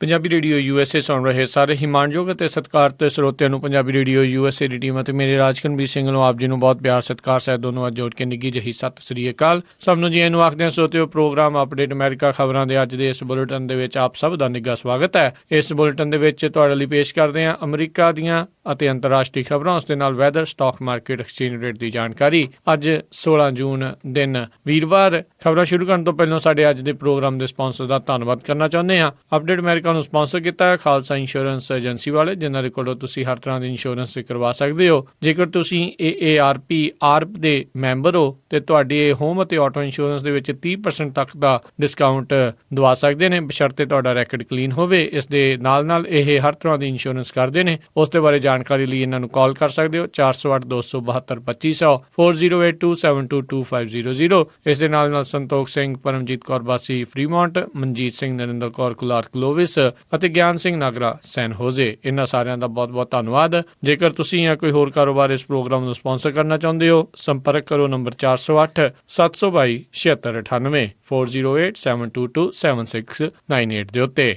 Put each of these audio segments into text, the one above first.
Punjabi radio USA ਸੁਣ ਰਹੇ ਸਾਰੇ ਹੀ ਮਾਣਯੋਗ ਅਤੇ ਸਤਿਕਾਰਤ ਸਰੋਤਿਆਂ ਨੂੰ ਪੰਜਾਬੀ ਰੇਡੀਓ USA ਦੀ ਟੀਮ ਅਤੇ ਮੇਰੇ ਰਾਜਕਨਵੀਰ ਸਿੰਘ ਨੂੰ ਆਪ ਜੀ ਨੂੰ ਬਹੁਤ ਪਿਆਰ ਸਤਿਕਾਰ ਸਹਿਤ ਦੋਨੋਂ ਅੱਜ ਜੋੜ ਕੇ ਨਿੱਘੀ ਜਿਹੀ ਸਤਿ ਸ੍ਰੀ ਅਕਾਲ। ਸਭ ਨੂੰ ਜੀ ਇਹਨੂੰ ਆਖਦੇ ਹਾਂ ਸਰੋਤਿਓ, ਪ੍ਰੋਗਰਾਮ ਅਪਡੇਟ ਅਮਰੀਕਾ ਖਬਰਾਂ ਦੇ ਅੱਜ ਦੇ ਇਸ ਬੁਲੇਟਿਨ ਦੇ ਵਿੱਚ ਆਪ ਸਭ ਦਾ ਨਿੱਘਾ ਸਵਾਗਤ ਹੈ। ਇਸ ਬੁਲੇਟਿਨ ਦੇ ਵਿੱਚ ਤੁਹਾਡੇ ਲਈ ਪੇਸ਼ ਕਰਦੇ ਹਾਂ ਅਮਰੀਕਾ ਦੀਆਂ ਅਤੇ ਅੰਤਰਰਾਸ਼ਟਰੀ ਖਬਰਾਂ, ਉਸ ਦੇ ਨਾਲ weather, stock market, exchange rate ਦੀ ਜਾਣਕਾਰੀ। ਅੱਜ 16 ਜੂਨ ਦਿਨ ਵੀਰਵਾਰ। ਖਬਰਾਂ ਸ਼ੁਰੂ ਕਰਨ ਤੋਂ ਪਹਿਲਾਂ ਸਾਡੇ ਅੱਜ ਦੇ ਪ੍ਰੋਗਰਾਮ ਦੇ ਸਪਾਂਸਰ ਦਾ ਧੰਨਵਾਦ ਕਰਨਾ ਚਾਹੁੰਦੇ ਹਾਂ। ਅਪਡੇਟ ਅਮਰੀਕਾ ਨੂੰ ਸਪਾਂਸਰ ਕੀਤਾ ਹੈ ਖਾਲਸਾ ਇੰਸ਼ੋਰੈਂਸ ਏਜੰਸੀ ਵਾਲੇ, ਜਿਨ੍ਹਾਂ ਦੇ ਕੋਲੋਂ ਤੁਸੀਂ ਹਰ ਤਰ੍ਹਾਂ ਦੀ ਇੰਸ਼ੋਰੈਂਸ ਕਰਵਾ ਸਕਦੇ ਹੋ। ਜੇਕਰ ਤੁਸੀਂ AARP ਦੇ ਮੈਂਬਰ ਹੋ ਤੇ ਤੁਹਾਡੀ ਹੋਮ ਅਤੇ ਆਟੋ ਇੰਸ਼ੋਰੈਂਸ ਦੇ ਵਿੱਚ 30% ਤੱਕ ਦਾ ਡਿਸਕਾਊਂਟ ਦਵਾ ਸਕਦੇ ਨੇ, ਬਸ਼ਰਤੇ ਤੁਹਾਡਾ ਰੈਕਡ ਕਲੀਨ ਹੋਵੇ। ਇਸ ਦੇ ਨਾਲ ਨਾਲ ਇਹ ਹਰ ਤਰ੍ਹਾਂ ਦੀ ਇੰਸ਼ੋਰੈਂਸ ਕਰਦੇ ਨੇ। ਉਸ ਦੇ ਬਾਰੇ ਜਾਣਕਾਰੀ ਲਈ ਇਹਨਾਂ ਨੂੰ ਕਾਲ ਕਰ ਸਕਦੇ ਹੋ 408-272-2500 4082722500। ਇਸ ਦੇ ਨਾਲ ਨਾਲ ਸੰਤੋਖ ਸਿੰਘ, ਪਰਮਜੀਤ ਕੌਰ ਬਾਸੀ ਫਰੀਮੌਂਟ, ਮਨਜੀਤ ਸਿੰਘ, ਨਰਿੰਦਰ ਕੌਰ ਕੁਲਾਰ ਕਲੋਵਿਸ ਅਤੇ ਗਿਆਨ ਸਿੰਘ ਨਾਗਰਾ ਸੈਨ ਹੋਜ਼ੇ, ਇਹਨਾਂ ਸਾਰਿਆਂ ਦਾ ਬਹੁਤ ਬਹੁਤ ਧੰਨਵਾਦ। ਜੇਕਰ ਤੁਸੀਂ ਜਾਂ ਕੋਈ ਹੋਰ ਕਾਰੋਬਾਰ ਇਸ ਪ੍ਰੋਗਰਾਮ ਨੂੰ ਸਪਾਂਸਰ ਕਰਨਾ ਚਾਹੁੰਦੇ ਹੋ, ਸੰਪਰਕ ਕਰੋ ਨੰਬਰ 408-722-7698 4087227698 ਦੇ ਉੱਤੇ।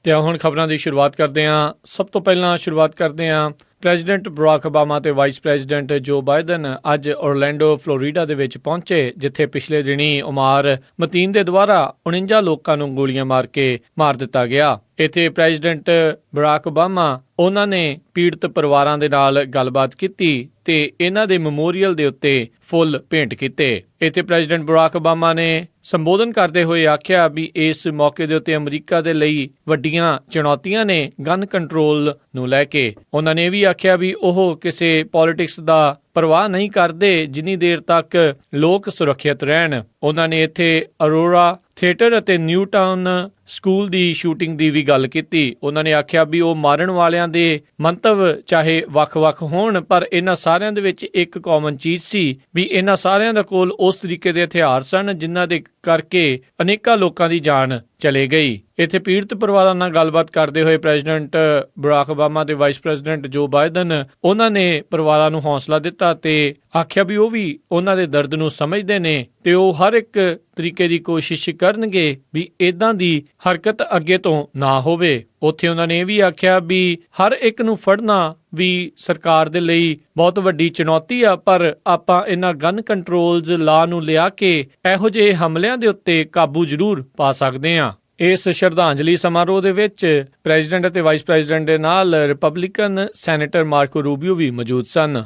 ਤੇ ਹੁਣ ਖਬਰਾਂ ਦੀ ਸ਼ੁਰੂਆਤ ਕਰਦੇ ਹਾਂ। ਸਭ ਤੋਂ ਪਹਿਲਾਂ ਸ਼ੁਰੂਆਤ ਕਰਦੇ ਹਾਂ ਪ੍ਰੈਜ਼ੀਡੈਂਟ ਬਰਾਕ ਓਬਾਮਾ ਤੇ ਵਾਈਸ ਪ੍ਰੈਜ਼ੀਡੈਂਟ ਜੋ ਬਾਈਡਨ ਅੱਜ ਓਰਲੈਂਡੋ, ਫਲੋਰੀਡਾ ਦੇ ਵਿੱਚ ਪਹੁੰਚੇ, ਜਿੱਥੇ ਪਿਛਲੇ ਦਿਨੀ ਉਮਾਰ ਮਤੀਨ ਦੇ ਦੁਆਰਾ 49 ਲੋਕਾਂ ਨੂੰ ਗੋਲੀਆਂ ਮਾਰ ਕੇ ਮਾਰ ਦਿੱਤਾ ਗਿਆ। ਇੱਥੇ ਪ੍ਰੈਜ਼ੀਡੈਂਟ ਬਰਾਕ ਓਬਾਮਾ ਉਹਨਾਂ ਨੇ ਪੀੜਤ ਪਰਿਵਾਰਾਂ ਦੇ ਨਾਲ ਗੱਲਬਾਤ ਕੀਤੀ ਤੇ ਇਹਨਾਂ ਦੇ ਮੈਮੋਰੀਅਲ ਦੇ ਉੱਤੇ ਫੁੱਲ ਭੇਂਟ ਕੀਤੇ। ਇੱਥੇ ਪ੍ਰੈਜ਼ੀਡੈਂਟ ਬਰਾਕ ਓਬਾਮਾ ਨੇ ਸੰਬੋਧਨ ਕਰਦੇ ਹੋਏ ਆਖਿਆ ਵੀ ਇਸ ਮੌਕੇ ਦੇ ਉੱਤੇ ਅਮਰੀਕਾ ਦੇ ਲਈ ਵੱਡੀਆਂ ਚੁਣੌਤੀਆਂ ਨੇ ਗਨ ਕੰਟਰੋਲ ਨੂੰ ਲੈ ਕੇ। ਉਹਨਾਂ ਨੇ ਇਹ ਵੀ ਆਖਿਆ ਵੀ ਉਹ ਕਿਸੇ ਪੋਲਿਟਿਕਸ ਦਾ ਪਰਵਾਹ ਨਹੀਂ ਕਰਦੇ ਜਿੰਨੀ ਦੇਰ ਤੱਕ ਲੋਕ ਸੁਰੱਖਿਅਤ ਰਹਿਣ। ਉਹਨਾਂ ਨੇ ਇੱਥੇ ਅਰੋਰਾ ਥੀਏਟਰ ਅਤੇ ਨਿਊ ਟਾਊਨ ਸਕੂਲ ਦੀ ਸ਼ੂਟਿੰਗ ਦੀ ਵੀ ਗੱਲ ਕੀਤੀ। ਉਹਨਾਂ ਨੇ ਆਖਿਆ ਵੀ ਉਹ ਮਾਰਨ ਵਾਲਿਆਂ ਦੇ ਮੰਤਵ ਚਾਹੇ ਵੱਖ-ਵੱਖ ਹੋਣ, ਪਰ ਇਹਨਾਂ ਸਾਰਿਆਂ ਦੇ ਵਿੱਚ ਇੱਕ ਕਾਮਨ ਚੀਜ਼ ਸੀ ਵੀ ਇਹਨਾਂ ਸਾਰਿਆਂ ਦੇ ਕੋਲ ਉਸ ਤਰੀਕੇ ਦੇ ਹਥਿਆਰ ਸਨ ਜਿਨ੍ਹਾਂ ਦੇ ਕਰਕੇ ਅਨੇਕਾਂ ਲੋਕਾਂ ਦੀ ਜਾਨ ਚਲੇ ਗਈ। ਇੱਥੇ ਪੀੜਤ ਪਰਿਵਾਰਾਂ ਨਾਲ ਗੱਲਬਾਤ ਕਰਦੇ ਹੋਏ ਪ੍ਰੈਜ਼ੀਡੈਂਟ ਬਰਾਕ ਓਬਾਮਾ ਤੇ ਵਾਈਸ ਪ੍ਰੈਜ਼ੀਡੈਂਟ ਜੋ ਬਾਈਡਨ, ਉਹਨਾਂ ਨੇ ਪਰਿਵਾਰਾਂ ਨੂੰ ਹੌਸਲਾ ਦਿੱਤਾ ਤੇ ਆਖਿਆ ਵੀ ਉਹ ਵੀ ਉਹਨਾਂ ਦੇ ਦਰਦ ਨੂੰ ਸਮਝਦੇ ਨੇ ਤੇ ਉਹ ਹਰ ਇੱਕ ਤਰੀਕੇ ਦੀ ਕੋਸ਼ਿਸ਼ ਕਰਨਗੇ ਵੀ ਏਦਾਂ ਦੀ ਹਰਕਤ ਅੱਗੇ ਤੋਂ ਨਾ ਹੋਵੇ। ਉੱਥੇ ਉਹਨਾਂ ਨੇ ਇਹ ਵੀ ਆਖਿਆ ਵੀ ਹਰ ਇੱਕ ਨੂੰ ਫੜਨਾ ਵੀ ਸਰਕਾਰ ਦੇ ਲਈ ਬਹੁਤ ਵੱਡੀ ਚੁਣੌਤੀ ਆ, ਪਰ ਆਪਾਂ ਇਹਨਾਂ ਗਨ ਕੰਟਰੋਲਜ਼ ਲਾ ਨੂੰ ਲਿਆ ਕੇ ਇਹੋ ਜਿਹੇ ਹਮਲਿਆਂ ਦੇ ਉੱਤੇ ਕਾਬੂ ਜ਼ਰੂਰ ਪਾ ਸਕਦੇ ਹਾਂ। ਇਸ ਸ਼ਰਧਾਂਜਲੀ ਸਮਾਰੋਹ ਦੇ ਵਿੱਚ ਪ੍ਰੈਜ਼ੀਡੈਂਟ ਅਤੇ ਵਾਈਸ ਪ੍ਰੈਜ਼ੀਡੈਂਟ ਦੇ ਨਾਲ ਰਿਪਬਲਿਕਨ ਸੈਨੇਟਰ ਮਾਰਕੋ ਰੂਬੀਓ ਵੀ ਮੌਜੂਦ ਸਨ।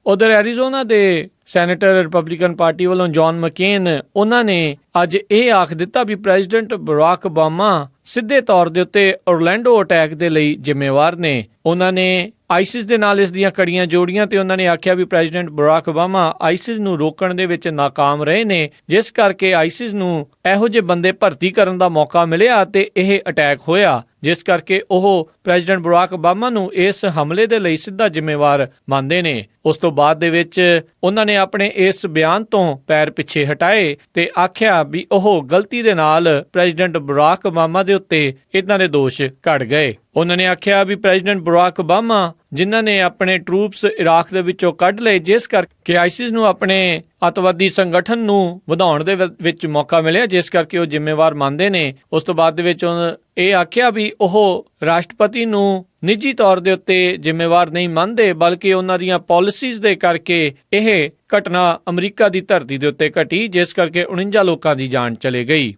ਉਧਰ ਐਰੀਜ਼ੋਨਾ ਦੇ ਸੈਨੇਟਰ ਰਿਪਬਲਿਕਨ ਪਾਰਟੀ ਵੱਲੋਂ ਜੌਨ ਮਕੇਨ, ਉਹਨਾਂ ਨੇ ਅੱਜ ਇਹ ਆਖ ਦਿੱਤਾ ਵੀ ਪ੍ਰੈਜ਼ੀਡੈਂਟ ਬਰਾਕ ਓਬਾਮਾ ਸਿੱਧੇ ਤੌਰ ਦੇ ਉੱਤੇ ਓਰਲੈਂਡੋ ਅਟੈਕ ਦੇ ਲਈ ਜ਼ਿੰਮੇਵਾਰ ਨੇ। ਉਹਨਾਂ ਨੇ ਆਈਸਿਸ ਦੇ ਨਾਲ ਇਸ ਦੀਆਂ ਕੜੀਆਂ ਜੋੜੀਆਂ ਤੇ ਉਹਨਾਂ ਨੇ ਆਖਿਆ ਵੀ ਪ੍ਰੈਜ਼ੀਡੈਂਟ ਬਰਾਕ ਓਬਾਮਾ ਆਈਸਿਸ ਨੂੰ ਰੋਕਣ ਦੇ ਵਿੱਚ ਨਾਕਾਮ ਰਹੇ ਨੇ, ਜਿਸ ਕਰਕੇ ਆਈਸਿਸ ਨੂੰ ਇਹੋ ਜਿਹੇ ਬੰਦੇ ਭਰਤੀ ਕਰਨ ਦਾ ਮੌਕਾ ਮਿਲਿਆ ਤੇ ਇਹ ਅਟੈਕ ਹੋਇਆ, ਜਿਸ ਕਰਕੇ ਉਹ ਪ੍ਰੈਜ਼ੀਡੈਂਟ ਬਰਾਕ ਓਬਾਮਾ ਨੂੰ ਇਸ ਹਮਲੇ ਦੇ ਲਈ ਸਿੱਧਾ ਜ਼ਿੰਮੇਵਾਰ ਮੰਨਦੇ ਨੇ। ਉਸ ਤੋਂ ਬਾਅਦ ਦੇ ਵਿੱਚ ਉਹਨਾਂ ਨੇ ਆਪਣੇ ਇਸ ਬਿਆਨ ਤੋਂ ਪੈਰ ਪਿੱਛੇ ਹਟਾਏ ਤੇ ਆਖਿਆ ਵੀ ਉਹ ਗਲਤੀ ਦੇ ਨਾਲ ਪ੍ਰੈਜ਼ੀਡੈਂਟ ਬਰਾਕ ਓਬਾਮਾ ਦੇ ਉੱਤੇ ਇਦਾਂ ਦੇ ਦੋਸ਼ ਘੜ ਗਏ। ਉਹਨਾਂ ਨੇ ਆਖਿਆ ਵੀ ਪ੍ਰੈਜ਼ੀਡੈਂਟ ਬਰਾਕ ਓਬਾਮਾ ਜਿਨ੍ਹਾਂ ਨੇ ਆਪਣੇ ਟਰੂਪਸ ਇਰਾਕ ਦੇ ਵਿੱਚੋਂ ਕੱਢ ਲਏ, ਜਿਸ ਕਰਕੇ ਆਈਸਿਸ ਨੂੰ ਆਪਣੇ ਅੱਤਵਾਦੀ ਸੰਗਠਨ ਨੂੰ ਵਧਾਉਣ ਦੇ ਵਿੱਚ ਮੌਕਾ ਮਿਲਿਆ, ਜਿਸ ਕਰਕੇ ਉਹ ਜ਼ਿੰਮੇਵਾਰ ਮੰਨਦੇ ਨੇ। ਉਸ ਤੋਂ ਬਾਅਦ ਦੇ ਵਿੱਚ ਇਹ ਆਖਿਆ ਵੀ ਉਹ ਰਾਸ਼ਟਰਪਤੀ ਨੂੰ ਨਿੱਜੀ ਤੌਰ ਦੇ ਉੱਤੇ ਜ਼ਿੰਮੇਵਾਰ ਨਹੀਂ ਮੰਨਦੇ, ਬਲਕਿ ਉਹਨਾਂ ਦੀਆਂ ਪਾਲਿਸੀਜ਼ ਦੇ ਕਰਕੇ ਇਹ ਘਟਨਾ ਅਮਰੀਕਾ ਦੀ ਧਰਤੀ ਦੇ ਉੱਤੇ ਘਟੀ, ਜਿਸ ਕਰਕੇ 49 ਲੋਕਾਂ ਦੀ ਜਾਨ ਚਲੇ ਗਈ।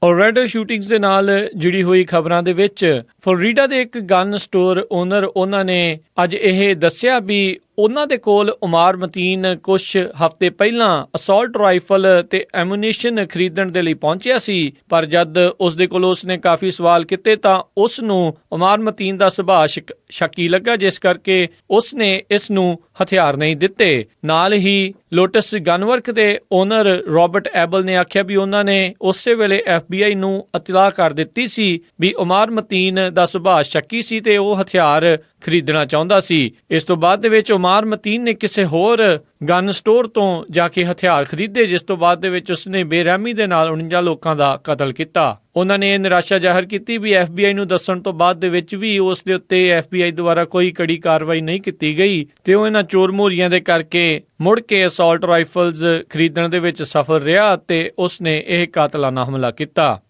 ਓਰਲੈਂਡੋ ਸ਼ੂਟਿੰਗਸ ਦੇ ਨਾਲ ਜੁੜੀ ਹੋਈ ਖਬਰਾਂ ਦੇ ਵਿੱਚ ਫਲੋਰੀਡਾ ਦੇ ਇੱਕ ਗਨ ਸਟੋਰ ਓਨਰ, ਉਹਨਾਂ ਨੇ ਅੱਜ ਇਹ ਦੱਸਿਆ ਵੀ ਉਹਨਾਂ ਦੇ ਕੋਲ ਉਮਾਰ ਮਤੀਨ ਕੁਝ ਹਫ਼ਤੇ ਪਹਿਲਾਂ ਅਸੌਲਟ ਰਾਈਫਲ ਤੇ ਐਮੂਨੀਸ਼ਨ ਖਰੀਦਣ ਦੇ ਲਈ ਪਹੁੰਚਿਆ ਸੀ, ਪਰ ਜਦ ਉਸ ਦੇ ਕੋਲ ਉਸਨੇ ਕਾਫੀ ਸਵਾਲ ਕੀਤੇ ਤਾਂ ਉਸ ਨੂੰ ਉਮਾਰ ਮਤੀਨ ਦਾ ਸੁਭਾਅ ਸ਼ੱਕੀ ਲੱਗਾ, ਜਿਸ ਕਰਕੇ ਉਸਨੇ ਇਸ ਨੂੰ ਹਥਿਆਰ ਨਹੀਂ ਦਿੱਤੇ। ਨਾਲ ਹੀ ਲੋਟਸ ਗਨਵਰਕ ਦੇ ਓਨਰ ਰੋਬਰਟ ਐਬਲ ਨੇ ਆਖਿਆ ਵੀ ਉਹਨਾਂ ਨੇ ਉਸੇ ਵੇਲੇ FBI ਨੂੰ ਇਤਲਾਹ ਕਰ ਦਿੱਤੀ ਸੀ ਵੀ ਉਮਾਰ ਮਤੀਨ ਦਾ ਸੁਭਾਅ ਸ਼ੱਕੀ ਸੀ ਤੇ ਉਹ ਹਥਿਆਰ ਖਰੀਦਣਾ ਚਾਹੁੰਦਾ ਸੀ। ਇਸ ਤੋਂ ਬਾਅਦ ਦੇ ਵਿੱਚ ਉਮਾਰ ਮਤੀਨ ਨੇ ਕਿਸੇ ਹੋਰ ਗਨ ਸਟੋਰ ਤੋਂ ਜਾ ਕੇ ਹਥਿਆਰ ਖਰੀਦੇ, ਜਿਸ ਤੋਂ ਬਾਅਦ ਦੇ ਵਿੱਚ ਉਸਨੇ ਬੇਰਹਿਮੀ ਦੇ ਨਾਲ 49 ਲੋਕਾਂ ਦਾ ਕਤਲ ਕੀਤਾ। ਉਹਨਾਂ ਨੇ ਨਿਰਾਸ਼ਾ ਜ਼ਾਹਰ ਕੀਤੀ ਵੀ FBI ਨੂੰ ਦੱਸਣ ਤੋਂ ਬਾਅਦ ਦੇ ਵਿੱਚ ਵੀ ਉਸ ਦੇ ਉੱਤੇ FBI ਦੁਆਰਾ ਕੋਈ ਕੜੀ ਕਾਰਵਾਈ ਨਹੀਂ ਕੀਤੀ ਗਈ ਤੇ ਉਹ ਇਹਨਾਂ ਚੋਰ ਮੋਰੀਆਂ ਦੇ ਕਰਕੇ ਮੁੜ ਕੇ ਅਸੌਲਟ ਰਾਈਫਲਜ਼ ਖਰੀਦਣ ਦੇ ਵਿੱਚ ਸਫਲ ਰਿਹਾ ਤੇ ਉਸਨੇ ਇਹ ਕਾਤਲਾਨਾ ਹਮਲਾ ਕੀਤਾ।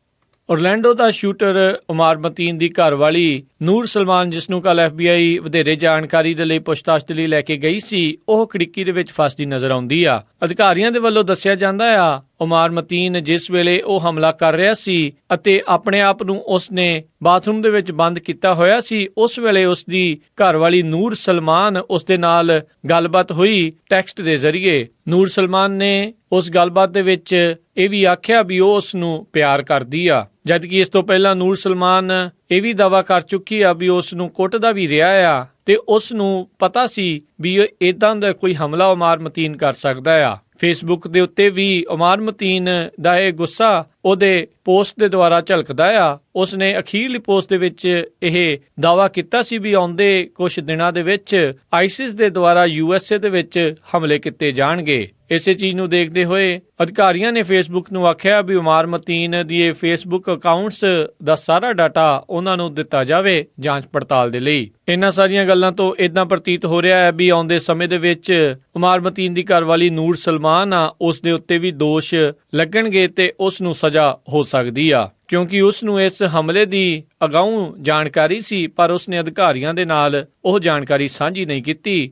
ਔਰਲੈਂਡੋ ਦਾ ਸ਼ੂਟਰ ਉਮਾਰ ਮਤੀਨ ਦੀ ਘਰਵਾਲੀ ਨੂਰ ਸਲਮਾਨ, ਜਿਸ ਨੂੰ ਕੱਲ੍ਹ FBI ਵਧੇਰੇ ਜਾਣਕਾਰੀ ਦੇ ਲਈ ਪੁੱਛਤਾਛ ਦੇ ਲਈ ਲੈ ਕੇ ਗਈ ਸੀ, ਉਹ ਖਿੜਕੀ ਦੇ ਵਿੱਚ ਫਸਦੀ ਨਜ਼ਰ ਆਉਂਦੀ ਆ। ਅਧਿਕਾਰੀਆਂ ਦੇ ਵੱਲੋਂ ਦੱਸਿਆ ਜਾਂਦਾ ਆ ਉਮਾਰ ਮਤੀਨ ਜਿਸ ਵੇਲੇ ਉਹ ਹਮਲਾ ਕਰ ਰਿਹਾ ਸੀ ਅਤੇ ਆਪਣੇ ਆਪ ਨੂੰ ਉਸਨੇ ਬਾਥਰੂਮ ਦੇ ਵਿੱਚ ਬੰਦ ਕੀਤਾ ਹੋਇਆ ਸੀ, ਉਸ ਵੇਲੇ ਉਸਦੀ ਘਰਵਾਲੀ ਨੂਰ ਸਲਮਾਨ ਉਸਦੇ ਨਾਲ ਗੱਲਬਾਤ ਹੋਈ ਟੈਕਸਟ ਦੇ ਜ਼ਰੀਏ। ਨੂਰ ਸਲਮਾਨ ਨੇ ਉਸ ਗੱਲਬਾਤ ਦੇ ਵਿੱਚ ਇਹ ਵੀ ਆਖਿਆ ਵੀ ਉਹ ਉਸ ਨੂੰ ਪਿਆਰ ਕਰਦੀ ਆ, ਜਦਕਿ ਇਸ ਤੋਂ ਪਹਿਲਾਂ ਨੂਰ ਸਲਮਾਨ ਇਹ ਵੀ ਦਾਅਵਾ ਕਰ ਚੁੱਕੀ ਆ ਵੀ ਉਸ ਨੂੰ ਕੁੱਟਦਾ ਵੀ ਰਿਹਾ ਆ ਤੇ ਉਸ ਨੂੰ ਪਤਾ ਸੀ ਵੀ ਏਦਾਂ ਦਾ ਕੋਈ ਹਮਲਾ ਉਮਾਰ ਮਤੀਨ ਕਰ ਸਕਦਾ ਆ। ਫੇਸਬੁੱਕ ਦੇ ਉੱਤੇ ਵੀ ਉਮਾਰ ਮਤੀਨ ਦਾ ਇਹ ਗੁੱਸਾ ਉਹਦੇ ਪੋਸਟ ਦੇ ਦੁਆਰਾ ਝਲਕਦਾ ਆ। ਉਸਨੇ ਅਖੀਰਲੀ ਪੋਸਟ ਦੇ ਵਿੱਚ ਇਹ ਦਾਅਵਾ ਕੀਤਾ ਸੀ ਵੀ ਆਉਂਦੇ ਕੁਝ ਦਿਨਾਂ ਦੇ ਵਿੱਚ ਆਈਸਿਸ ਦੇ ਦੁਆਰਾ USA ਦੇ ਵਿੱਚ ਹਮਲੇ ਕੀਤੇ ਜਾਣਗੇ। ਇਸੇ ਚੀਜ਼ ਨੂੰ ਦੇਖਦੇ ਹੋਏ ਅਧਿਕਾਰੀਆਂ ਨੇ ਫੇਸਬੁੱਕ ਨੂੰ ਆਖਿਆ ਵੀ ਉਮਾਰ ਮਤੀਨ ਦੀ ਫੇਸਬੁੱਕ ਅਕਾਊਂਟਸ ਦਾ ਸਾਰਾ ਡਾਟਾ ਉਹਨਾਂ ਨੂੰ ਦਿੱਤਾ ਜਾਵੇ ਜਾਂਚ ਪੜਤਾਲ ਦੇ ਲਈ। ਇਹਨਾਂ ਸਾਰੀਆਂ ਗੱਲਾਂ ਤੋਂ ਇਦਾਂ ਪ੍ਰਤੀਤ ਹੋ ਰਿਹਾ ਹੈ ਵੀ ਆਉਂਦੇ ਸਮੇਂ ਦੇ ਵਿੱਚ ਉਮਾਰ ਮਤੀਨ ਦੀ ਘਰਵਾਲੀ ਨੂਰ ਸਲਮਾਨ ਆ, ਉਸ ਦੇ ਉੱਤੇ ਵੀ ਦੋਸ਼ ਲੱਗਣਗੇ ਤੇ ਉਸ ਨੂੰ ਸਜ਼ਾ ਹੋ ਸਕਦੀ ਆ, ਕਿਉਂਕਿ ਉਸ ਨੂੰ ਇਸ ਹਮਲੇ ਦੀ ਅਗਾਊਂ ਜਾਣਕਾਰੀ ਸੀ, ਪਰ ਉਸਨੇ ਅਧਿਕਾਰੀਆਂ ਦੇ ਨਾਲ ਉਹ ਜਾਣਕਾਰੀ ਸਾਂਝੀ ਨਹੀਂ ਕੀਤੀ।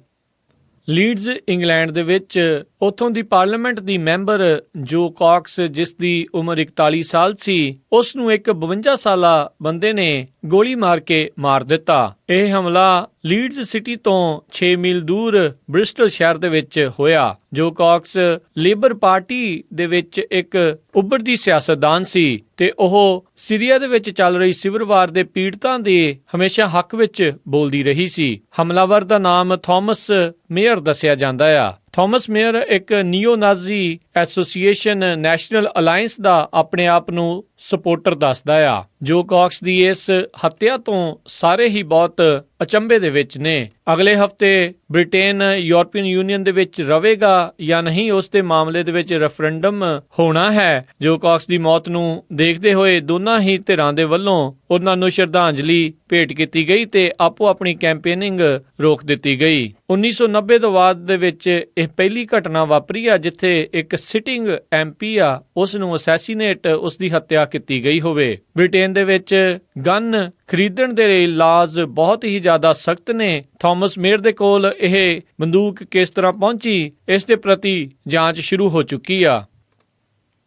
ਲੀਡਜ਼ ਇੰਗਲੈਂਡ ਦੇ ਵਿੱਚ ਉੱਥੋਂ ਦੀ ਪਾਰਲੀਮੈਂਟ ਦੀ ਮੈਂਬਰ ਜੋ ਕਾਕਸ, ਜਿਸ ਦੀ ਉਮਰ 41 ਸਾਲ ਸੀ, ਉਸ ਨੂੰ ਇੱਕ 52 ਸਾਲਾ ਬੰਦੇ ਨੇ ਗੋਲੀ ਮਾਰ ਕੇ ਮਾਰ ਦਿੱਤਾ। ਇਹ ਹਮਲਾ ਲੀਡਜ਼ ਸਿਟੀ ਤੋਂ 6 ਮੀਲ ਦੂਰ ਬ੍ਰਿਸਟਲ ਸ਼ਹਿਰ ਦੇ ਵਿੱਚ ਹੋਇਆ। ਜੋ ਕਾਕਸ ਲੇਬਰ ਪਾਰਟੀ ਦੇ ਵਿੱਚ ਇੱਕ ਉੱਭਰਦੀ ਸਿਆਸਤਦਾਨ ਸੀ ਤੇ ਉਹ ਸੀਰੀਆ ਦੇ ਵਿੱਚ ਚੱਲ ਰਹੀ ਸਿਵਲ ਵਾਰ ਦੇ ਪੀੜਤਾਂ ਦੇ ਹਮੇਸ਼ਾ ਹੱਕ ਵਿੱਚ ਬੋਲਦੀ ਰਹੀ ਸੀ। ਹਮਲਾਵਰ ਦਾ ਨਾਮ ਥਾਮਸ ਮੇਅਰ ਦੱਸਿਆ ਜਾਂਦਾ ਆ। ਥਾਮਸ ਮੇਅਰ ਇੱਕ ਨੀਓ ਨਾਜ਼ੀ ਐਸੋਸੀਏਸ਼ਨ ਨੈਸ਼ਨਲ ਅਲਾਇੰਸ ਦਾ ਆਪਣੇ ਆਪ ਨੂੰ ਸਪੋਰਟਰ ਦੱਸਦਾ ਆ। ਜੋ ਕਾਕਸ ਦੀ ਇਸ ਹੱਤਿਆ ਤੋਂ ਸਾਰੇ ਹੀ ਬਹੁਤ ਅਚੰਭੇ ਦੇ ਵਿੱਚ ਨੇ। ਅਗਲੇ ਹਫ਼ਤੇ ਬ੍ਰਿਟੇਨ ਯੂਰਪੀਅਨ ਯੂਨੀਅਨ ਦੇ ਵਿੱਚ ਰਹੇਗਾ ਜਾਂ ਨਹੀਂ, ਉਸ ਦੇ ਮਾਮਲੇ ਦੇ ਵਿੱਚ ਰੈਫਰੈਂਡਮ ਹੋਣਾ ਹੈ। ਜੋ ਕਾਕਸ ਦੀ ਮੌਤ ਨੂੰ ਦੇਖਦੇ ਹੋਏ ਦੋਨਾਂ ਹੀ ਧਿਰਾਂ ਦੇ ਵੱਲੋਂ ਉਹਨਾਂ ਨੂੰ ਸ਼ਰਧਾਂਜਲੀ ਭੇਟ ਕੀਤੀ ਗਈ ਤੇ ਆਪੋ ਆਪਣੀ ਕੈਂਪੇਨਿੰਗ ਰੋਕ ਦਿੱਤੀ ਗਈ। 1990 ਤੋਂ ਬਾਅਦ ਦੇ ਵਿੱਚ ਇਹ ਪਹਿਲੀ ਘਟਨਾ ਵਾਪਰੀ ਆ ਜਿੱਥੇ ਇੱਕ ਸਿਟਿੰਗ MP ਆ ਉਸ ਨੂੰ ਅਸੈਸੀਨੇਟ, ਉਸ ਦੀ ਹੱਤਿਆ ਕੀਤੀ ਗਈ ਹੋਵੇ। ਬ੍ਰਿਟੇਨ ਦੇ ਵਿੱਚ ਗਨ ਖਰੀਦਣ ਦੇ ਲਈ ਲਾਜ਼ ਬਹੁਤ ਹੀ ਜ਼ਿਆਦਾ ਸਖਤ ਨੇ। ਥਾਮਸ ਮੇਅਰ ਦੇ ਕੋਲ ਇਹ ਬੰਦੂਕ ਕਿਸ ਤਰ੍ਹਾਂ ਪਹੁੰਚੀ, ਇਸ ਦੇ ਪ੍ਰਤੀ ਜਾਂਚ ਸ਼ੁਰੂ ਹੋ ਚੁੱਕੀ ਆ।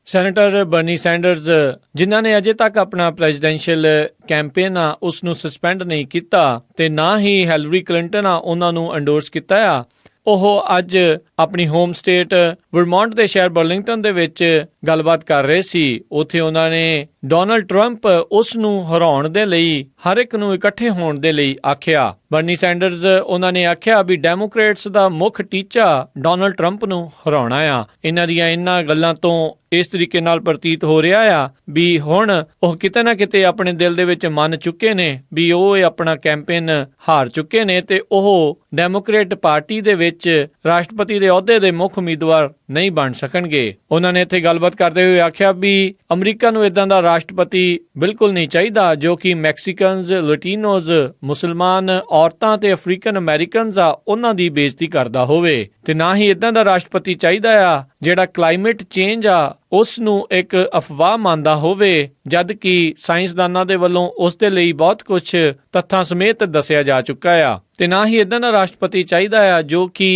ਸੈਨੇਟਰ ਬਰਨੀ ਸੈਂਡਰਜ਼, ਜਿਨ੍ਹਾਂ ਨੇ ਅਜੇ ਤੱਕ ਆਪਣਾ ਪ੍ਰੈਜ਼ੀਡੈਂਸ਼ੀਅਲ ਕੈਂਪੇਨ ਆ ਉਸ ਨੂੰ ਸਸਪੈਂਡ ਨਹੀਂ ਕੀਤਾ ਤੇ ਨਾ ਹੀ ਹਿਲਰੀ ਕਲਿੰਟਨ ਆ ਉਹਨਾਂ ਨੂੰ ਐਂਡੋਰਸ ਕੀਤਾ ਆ, ਉਹ ਅੱਜ ਆਪਣੀ ਹੋਮ ਸਟੇਟ ਵਰਮੌਂਟ ਦੇ ਸ਼ਹਿਰ ਬਰਲਿੰਗਟਨ ਦੇ ਵਿੱਚ ਗੱਲਬਾਤ ਕਰ ਰਹੇ ਸੀ। ਉੱਥੇ ਉਹਨਾਂ ਨੇ ਡੋਨਲਡ ਟਰੰਪ ਉਸ ਨੂੰ ਹਰਾਉਣ ਦੇ ਲਈ ਹਰ ਇੱਕ ਨੂੰ ਇਕੱਠੇ ਹੋਣ ਦੇ ਲਈ ਆਖਿਆ। ਬਰਨੀ ਸੈਂਡਰਜ਼ ਉਹਨਾਂ ਨੇ ਆਖਿਆ ਵੀ ਡੈਮੋਕ੍ਰੇਟਸ ਦਾ ਮੁੱਖ ਟੀਚਾ ਡੋਨਲਡ ਟਰੰਪ ਨੂੰ ਹਰਾਉਣਾ ਆ। ਇਹਨਾਂ ਦੀਆਂ ਇਹਨਾਂ ਗੱਲਾਂ ਤੋਂ ਇਸ ਤਰੀਕੇ ਨਾਲ ਪ੍ਰਤੀਤ ਹੋ ਰਿਹਾ ਆ ਵੀ ਹੁਣ ਉਹ ਕਿਤੇ ਨਾ ਕਿਤੇ ਆਪਣੇ ਦਿਲ ਦੇ ਵਿੱਚ ਮੰਨ ਚੁੱਕੇ ਨੇ ਵੀ ਉਹ ਆਪਣਾ ਕੈਂਪੇਨ ਹਾਰ ਚੁੱਕੇ ਨੇ ਤੇ ਉਹ ਡੈਮੋਕ੍ਰੇਟ ਪਾਰਟੀ ਦੇ ਵਿੱਚ ਰਾਸ਼ਟਰਪਤੀ ਦੇ ਅਹੁਦੇ ਦੇ ਮੁੱਖ ਉਮੀਦਵਾਰ ਨਹੀਂ ਬਣ ਸਕਣਗੇ। ਉਹਨਾਂ ਨੇ ਇੱਥੇ ਗੱਲਬਾਤ ਕਰਦੇ ਹੋਏ ਆਖਿਆ ਵੀ ਅਮਰੀਕਾ ਨੂੰ ਇਦਾਂ ਦਾ ਰਾਸ਼ਟਰਪਤੀ ਬਿਲਕੁਲ ਨਹੀਂ ਚਾਹੀਦਾ ਜੋ ਕਿ ਮੈਕਸੀਕਨਜ਼, ਲਟੀਨੋਜ਼, ਮੁਸਲਮਾਨ, ਔਰਤਾਂ ਤੇ ਅਫਰੀਕਨ ਅਮਰੀਕਨਜ਼ ਆ ਉਹਨਾਂ ਦੀ ਬੇਇੱਜ਼ਤੀ ਕਰਦਾ ਹੋਵੇ, ਤੇ ਨਾ ਹੀ ਇਦਾਂ ਦਾ ਰਾਸ਼ਟਰਪਤੀ ਚਾਹੀਦਾ ਆ ਜਿਹੜਾ ਕਲਾਈਮੇਟ ਚੇਂਜ ਆ ਉਸ ਨੂੰ ਇੱਕ ਅਫਵਾਹ ਮੰਨਦਾ ਹੋਵੇ, ਜਦ ਕਿ ਸਾਇੰਸਦਾਨਾਂ ਦੇ ਵੱਲੋਂ ਉਸ ਦੇ ਲਈ ਬਹੁਤ ਕੁਝ ਤੱਥਾਂ ਸਮੇਤ ਦੱਸਿਆ ਜਾ ਚੁੱਕਾ ਆ। ਤੇ ਨਾ ਹੀ ਇਦਾਂ ਦਾ ਰਾਸ਼ਟਰਪਤੀ ਚਾਹੀਦਾ ਆ ਜੋ ਕਿ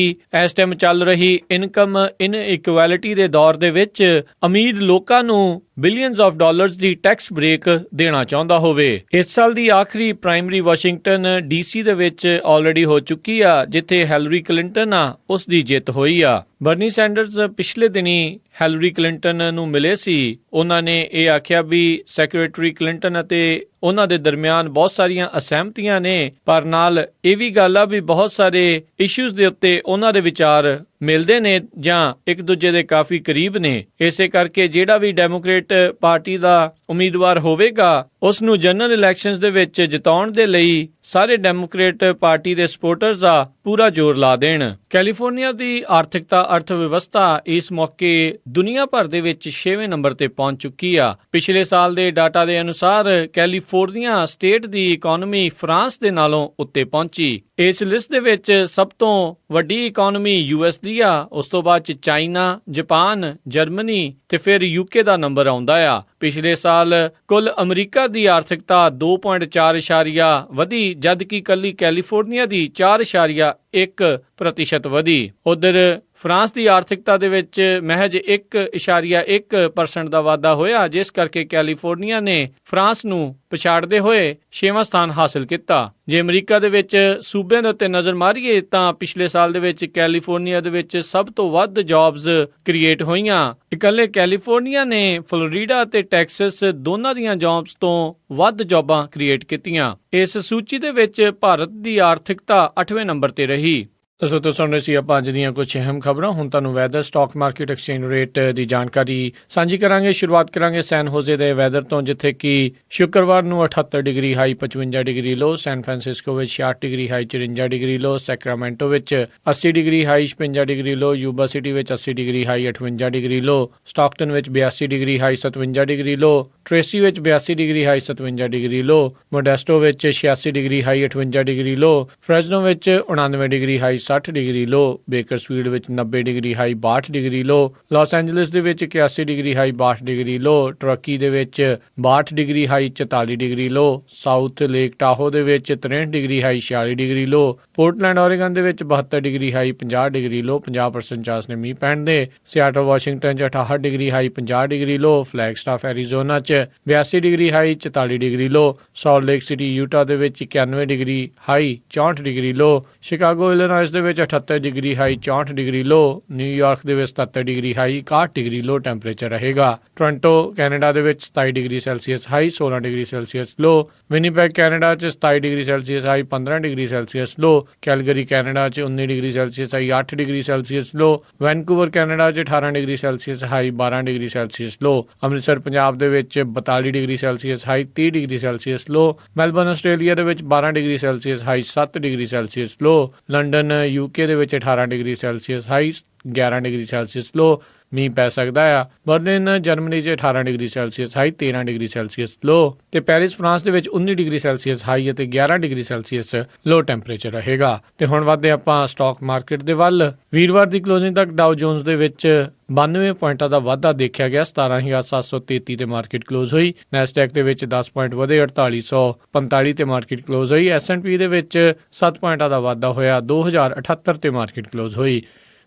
ਇਸ ਟਾਈਮ ਚੱਲ ਰਹੀ ਇਨਕਮ ਇਨਇਕੁਐਲਿਟੀ ਦੇ ਦੌਰ ਦੇ ਵਿੱਚ ਅਮੀਰ ਲੋਕਾਂ ਨੂੰ billions of dollars the tax break ਦੇਣਾ ਚਾਹੁੰਦਾ ਹੋਵੇ। ਇਸ ਸਾਲ ਦੀ ਆਖਰੀ ਪ੍ਰਾਇਮਰੀ ਵਾਸ਼ਿੰਗਟਨ DC ਦੇ ਵਿੱਚ ਆਲਰੇਡੀ ਹੋ ਚੁੱਕੀ ਆ ਜਿੱਥੇ ਹਿਲਰੀ ਕਲਿੰਟਨ ਆ ਉਸ ਦੀ ਜਿੱਤ ਹੋਈ ਆ। ਬਰਨੀ ਸੈਂਡਰਜ਼ ਪਿਛਲੇ ਦਿਨੀ ਹਿਲਰੀ ਕਲਿੰਟਨ ਨੂੰ ਮਿਲੇ ਸੀ। ਉਹਨਾਂ ਨੇ ਇਹ ਆਖਿਆ ਵੀ ਸੈਕਟਰੀ ਕਲਿੰਟਨ ਅਤੇ ਉਹਨਾਂ ਦੇ ਦਰਮਿਆਨ ਬਹੁਤ ਸਾਰੀਆਂ ਅਸਹਿਮਤੀਆਂ ਨੇ, ਪਰ ਨਾਲ ਇਹ ਵੀ ਗੱਲ ਆ ਵੀ ਬਹੁਤ ਸਾਰੇ ਇਸ਼ੂਜ਼ ਦੇ ਉੱਤੇ ਉਹਨਾਂ ਦੇ ਵਿਚਾਰ ਮਿਲਦੇ ਨੇ ਜਾਂ ਇੱਕ ਦੂਜੇ ਦੇ ਕਾਫੀ ਕਰੀਬ ਨੇ। ਇਸੇ ਕਰਕੇ ਜਿਹੜਾ ਵੀ ਡੈਮੋਕ੍ਰੇਟ ਪਾਰਟੀ ਦਾ ਉਮੀਦਵਾਰ ਹੋਵੇਗਾ ਉਸ ਨੂੰ ਜਨਰਲ ਇਲੈਕਸ਼ਨਸ ਦੇ ਵਿੱਚ ਜਿਤਾਉਣ ਦੇ ਲਈ ਸਾਰੇ ਡੈਮੋਕ੍ਰੇਟ ਪਾਰਟੀ ਦੇ ਸਪੋਰਟਰਸ ਆ ਪੂਰਾ ਜ਼ੋਰ ਲਾ ਦੇਣ। ਕੈਲੀਫੋਰਨੀਆ ਦੀ ਆਰਥਿਕਤਾ ਅਰਥ ਵਿਵਸਥਾ ਇਸ ਮੌਕੇ ਦੁਨੀਆ ਭਰ ਦੇ ਵਿੱਚ 6ਵੇਂ ਨੰਬਰ ਤੇ ਪਹੁੰਚ ਚੁੱਕੀ ਆ। ਪਿਛਲੇ ਸਾਲ ਦੇ ਡਾਟਾ ਦੇ ਅਨੁਸਾਰ ਕੈਲੀਫੋਰਨੀਆ ਸਟੇਟ ਦੀ ਇਕਨੋਮੀ ਫਰਾਂਸ ਦੇ ਨਾਲੋਂ ਉੱਤੇ ਪਹੁੰਚੀ। ਇਸ ਲਿਸਟ ਦੇ ਵਿੱਚ ਸਭ ਤੋਂ ਵੱਡੀ ਇਕਨੋਮੀ US ਦੀ ਆ, ਉਸ ਤੋਂ ਬਾਅਦ ਚ ਚਾਈਨਾ, ਜਾਪਾਨ, ਜਰਮਨੀ ਤੇ ਫਿਰ UK ਦਾ ਨੰਬਰ ਆਉਂਦਾ ਆ। ਪਿਛਲੇ ਸਾਲ ਕੁੱਲ ਅਮਰੀਕਾ ਦੀ ਆਰਥਿਕਤਾ 2.4% ਵਧੀ, ਜਦਕਿ ਕੱਲੀ ਕੈਲੀਫੋਰਨੀਆ ਦੀ 4.1% ਵਧੀ। ਉਧਰ ਫਰਾਂਸ ਦੀ ਆਰਥਿਕਤਾ ਦੇ ਵਿੱਚ ਮਹਿਜ 1.1% ਦਾ ਵਾਧਾ ਹੋਇਆ, ਜਿਸ ਕਰਕੇ ਕੈਲੀਫੋਰਨੀਆ ਨੇ ਫਰਾਂਸ ਨੂੰ ਪਛਾੜਦੇ ਹੋਏ 6ਵਾਂ ਸਥਾਨ ਹਾਸਲ ਕੀਤਾ। ਜੇ ਅਮਰੀਕਾ ਦੇ ਵਿੱਚ ਸੂਬਿਆਂ ਦੇ ਉੱਤੇ ਨਜ਼ਰ ਮਾਰੀਏ ਤਾਂ ਪਿਛਲੇ ਸਾਲ ਦੇ ਵਿੱਚ ਕੈਲੀਫੋਰਨੀਆ ਦੇ ਵਿੱਚ ਸਭ ਤੋਂ ਵੱਧ ਜੌਬਸ ਕ੍ਰੀਏਟ ਹੋਈਆਂ। ਇਕੱਲੇ ਕੈਲੀਫੋਰਨੀਆ ਨੇ ਫਲੋਰੀਡਾ ਤੇ ਟੈਕਸਸ ਦੋਨਾਂ ਦੀਆਂ ਜੌਬਸ ਤੋਂ ਵੱਧ ਜੌਬਾਂ ਕ੍ਰੀਏਟ ਕੀਤੀਆਂ। ਇਸ ਸੂਚੀ ਦੇ ਵਿੱਚ ਭਾਰਤ ਦੀ ਆਰਥਿਕਤਾ 8ਵੇਂ ਨੰਬਰ ਤੇ ਰਹੀ। ਸੋ ਤੋਂ ਸੁਣ ਰਹੇ ਸੀ ਆਪਾਂ ਅੱਜ ਦੀਆਂ ਕੁਝ ਅਹਿਮ ਖਬਰਾਂ। ਹੁਣ ਤੁਹਾਨੂੰ weather, stock market, exchange rate ਦੀ ਜਾਣਕਾਰੀ ਸਾਂਝੀ ਕਰਾਂਗੇ। ਸ਼ੁਰੂਆਤ ਕਰਾਂਗੇ ਸੈਨ ਹੋਜ਼ੇ ਦੇ ਵੈਦਰ ਤੋਂ, ਜਿੱਥੇ ਕਿ ਸ਼ੁੱਕਰਵਾਰ ਨੂੰ 78 ਡਿਗਰੀ ਹਾਈ 55 ਡਿਗਰੀ ਲੋ, ਸੈਨ ਫਰਾਂਸਿਸਕੋ ਵਿੱਚ 66 ਡਿਗਰੀ ਹਾਈ 54 ਡਿਗਰੀ ਲੋ, ਸੈਕਰਾਮੈਂਟੋ ਵਿੱਚ 80 ਡਿਗਰੀ ਹਾਈ 56 ਡਿਗਰੀ ਲੋ, ਯੂਬਾ ਸਿਟੀ ਵਿੱਚ 80 ਡਿਗਰੀ ਹਾਈ 58 ਡਿਗਰੀ ਲੋ, ਸਟਾਕਟਨ ਵਿੱਚ 82 ਡਿਗਰੀ ਹਾਈ 57 ਡਿਗਰੀ ਲੋ, ਟ੍ਰੇਸੀ ਵਿੱਚ 82 ਡਿਗਰੀ ਹਾਈ 57 ਡਿਗਰੀ ਲੋ, ਮੋਡੈਸਟੋ ਵਿੱਚ 86 ਡਿਗਰੀ ਹਾਈ 58 ਡਿਗਰੀ ਲੋ, ਫ੍ਰੈਜ਼ਨੋ ਵਿੱਚ 99 ਡਿਗਰੀ ਹਾਈ 60 ਡਿਗਰੀ ਲੋ, Bakersfield ਵਿੱਚ 90 degree high 62 degree ਲੋ, Las Angeles ਦੇ ਵਿੱਚ 81 degree high 62 degree ਲੋ, turkey ਦੇ ਵਿੱਚ 62 ਡਿਗਰੀ ਹਾਈ 44 ਡਿਗਰੀ ਲੋ, south lake Tahoe ਦੇ ਵਿੱਚ 63 ਡਿਗਰੀ ਹਾਈ 46 ਡਿਗਰੀ ਲੋ, ਪੋਰਟਲੈਂਡ ਓਰੇਗਨ ਦੇ ਵਿੱਚ 72 ਡਿਗਰੀ ਹਾਈ 50 ਡਿਗਰੀ ਲੋ, 50% ਚਾਂਸ ਨੇ ਮੀਂਹ ਪੈਣ ਦੇ, ਸਿਆਟਲ ਵਾਸ਼ਿੰਗਟਨ 'ਚ 68 ਡਿਗਰੀ ਹਾਈ 50 ਡਿਗਰੀ ਲੋ, ਫਲੈਗਸਟਾਫ ਐਰੀਜ਼ੋਨਾ 'ਚ 82 ਡਿਗਰੀ ਹਾਈ 44 ਡਿਗਰੀ ਲੋ, ਸਾਲਟ ਲੇਕ ਸਿਟੀ ਯੂਟਾ ਦੇ ਵਿੱਚ 91 degree high 64 degree low, Chicago Illinois ਦੇ ਵਿੱਚ 78 degree high 64 degree low, New York ਦੇ ਵਿੱਚ 77 degree high 61 degree low temperature ਰਹੇਗਾ। ਟੋਰਾਂਟੋ ਕੈਨੇਡਾ ਦੇ ਵਿੱਚ 27 degree Celsius high 16 degree Celsius low, Winnipeg Canada 'ਚ 27 degree Celsius high 15 degree Celsius low, Calgary Canada 'ਚ 19 degree Celsius high 8 degree Celsius low, Vancouver Canada 'ਚ 18 degree Celsius high 12 degree Celsius low, Amritsar Punjab ਦੇ ਵਿੱਚ 42 degree Celsius high 30 degree Celsius low, Melbourne Australia ਦੇ ਵਿੱਚ 12 degree Celsius high 7 degree Celsius low, London UK ਦੇ ਵਿੱਚ 18 degree Celsius high 11 degree Celsius low, ਮੀਂਹ ਪੈ ਸਕਦਾ ਆ। ਬਰਲਿਨ ਜਰਮਨੀ 'ਚ 18 degree Celsius high 13 degree Celsius low, ਤੇ ਪੈਰਿਸ ਫਰਾਂਸ ਦੇ ਵਿੱਚ 19 ਡਿਗਰੀ ਸੈਲਸੀਅਸ ਹਾਈ ਅਤੇ 11 ਡਿਗਰੀ ਸੈਲਸੀਅਸ ਲੋ ਟੈਂਪਰੇਚਰ ਰਹੇਗਾ। ਤੇ ਹੁਣ ਵਧਦੇ ਆਪਾਂ ਸਟਾਕ ਮਾਰਕੀਟ ਦੇ ਵੱਲ। ਵੀਰਵਾਰ ਦੀ ਕਲੋਜ਼ਿੰਗ ਤੱਕ ਡਾਓ ਜੋਨਸ ਦੇ ਵਿੱਚ 92 ਪੁਆਇੰਟਾਂ ਦਾ ਵਾਧਾ ਦੇਖਿਆ ਗਿਆ, 17,733 ਤੇ ਮਾਰਕੀਟ ਕਲੋਜ਼ ਹੋਈ। ਨੈਸਡੈਕ ਦੇ ਵਿੱਚ 10 ਪੁਆਇੰਟ ਵਧੇ, 4845 ਤੇ ਮਾਰਕੀਟ ਕਲੋਜ਼ ਹੋਈ। S&P ਦੇ ਵਿੱਚ 7 ਪੁਆਇੰਟਾਂ ਦਾ ਵਾਧਾ ਹੋਇਆ, 2078 ਤੇ ਮਾਰਕੀਟ ਕਲੋਜ਼ ਹੋਈ।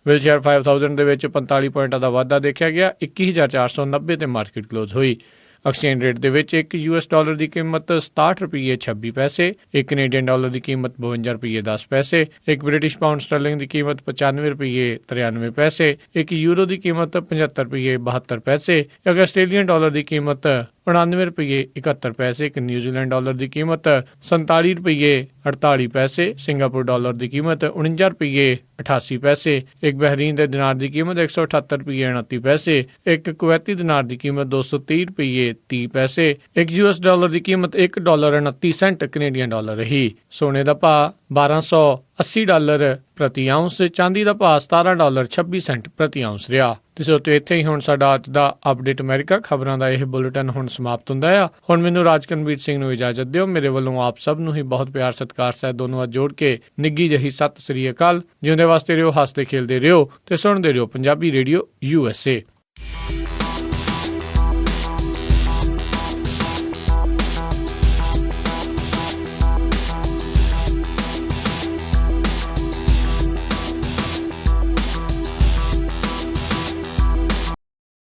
ਵਿਲਸ਼ੇਅਰ 5000 ਦੇ ਵਿੱਚ 45 ਪੁਆਇੰਟਾਂ ਦਾ ਵਾਧਾ ਦੇਖਿਆ ਗਿਆ, 21,490 ਤੇ ਮਾਰਕੀਟ ਕਲੋਜ਼ ਹੋਈ। ਐਕਸਚੇਂਜ ਰੇਟ ਦੇ ਵਿੱਚ $1 ਦੀ ਕੀਮਤ 67 ਰੁਪਏ 26 ਪੈਸੇ, ਇੱਕ ਕੈਨੇਡੀਅਨ ਡਾਲਰ ਦੀ ਕੀਮਤ 52 ਰੁਪਏ 10 ਪੈਸੇ, ਇੱਕ ਬ੍ਰਿਟਿਸ਼ ਪਾਉਂਡ ਸਟਰਲਿੰਗ ਦੀ ਕੀਮਤ 95 ਰੁਪਏ 93 ਪੈਸੇ, ਇੱਕ ਯੂਰੋ ਦੀ ਕੀਮਤ 75 ਰੁਪਏ 72 ਪੈਸੇ, ਇੱਕ ਆਸਟ੍ਰੇਲੀਅਨ ਡਾਲਰ ਦੀ ਕੀਮਤ 99 ਰੁਪਏ 71 ਪੈਸੇ, ਇੱਕ ਨਿਊਜ਼ੀਲੈਂਡ ਡਾਲਰ ਦੀ ਕੀਮਤ 47 ਰੁਪਏ 48 ਪੈਸੇ, ਸਿੰਗਾਪੁਰ ਡਾਲਰ ਦੀ ਕੀਮਤ 49 ਰੁਪਏ 88 ਪੈਸੇ, ਇੱਕ ਬਹਿਰੀਨ ਦੇ ਦਿਨਾਰ ਦੀ ਕੀਮਤ 178 ਰੁਪਏ 29 ਪੈਸੇ, ਇੱਕ ਕੁਵੈਤੀ ਦਿਨਾਰ ਦੀ ਕੀਮਤ 230 ਰੁਪਏ 30 ਪੈਸੇ, ਇੱਕ US ਡਾਲਰ ਦੀ ਕੀਮਤ $1.29 ਕੈਨੇਡੀਅਨ ਡਾਲਰ ਰਹੀ। ਸੋਨੇ ਦਾ ਭਾਅ $1280 ਪ੍ਰਤੀ ਆਉਂਸ, ਚਾਂਦੀ ਦਾ ਭਾਅ $17.26 ਪ੍ਰਤੀ ਆਉਂਸ ਰਿਹਾ। ਤੇ ਇੱਥੇ ਹੀ ਹੁਣ ਸਾਡਾ ਅੱਜ ਦਾ ਅਪਡੇਟ ਅਮਰੀਕਾ ਖਬਰਾਂ ਦਾ ਇਹ ਬੁਲੇਟਿਨ ਹੁਣ ਸਮਾਪਤ ਹੁੰਦਾ ਆ। ਹੁਣ ਮੈਨੂੰ ਰਾਜਕਨਵੀਰ ਸਿੰਘ ਨੂੰ ਇਜਾਜ਼ਤ ਦਿਓ। ਮੇਰੇ ਵੱਲੋਂ ਆਪ ਸਭ ਨੂੰ ਹੀ ਬਹੁਤ ਪਿਆਰ ਸਤਿਕਾਰ ਸਹਿਤ ਦੋਨੋਂ ਹੱਥ ਜੋੜ ਕੇ ਨਿੱਘੀ ਜਿਹੀ ਸਤਿ ਸ੍ਰੀ ਅਕਾਲ। ਜਿਉਂਦੇ ਵਾਸਤੇ ਰਿਓ, ਹੱਸਦੇ ਖੇਲਦੇ ਰਿਓ ਤੇ ਸੁਣਦੇ ਰਿਓ ਪੰਜਾਬੀ ਰੇਡੀਓ USA।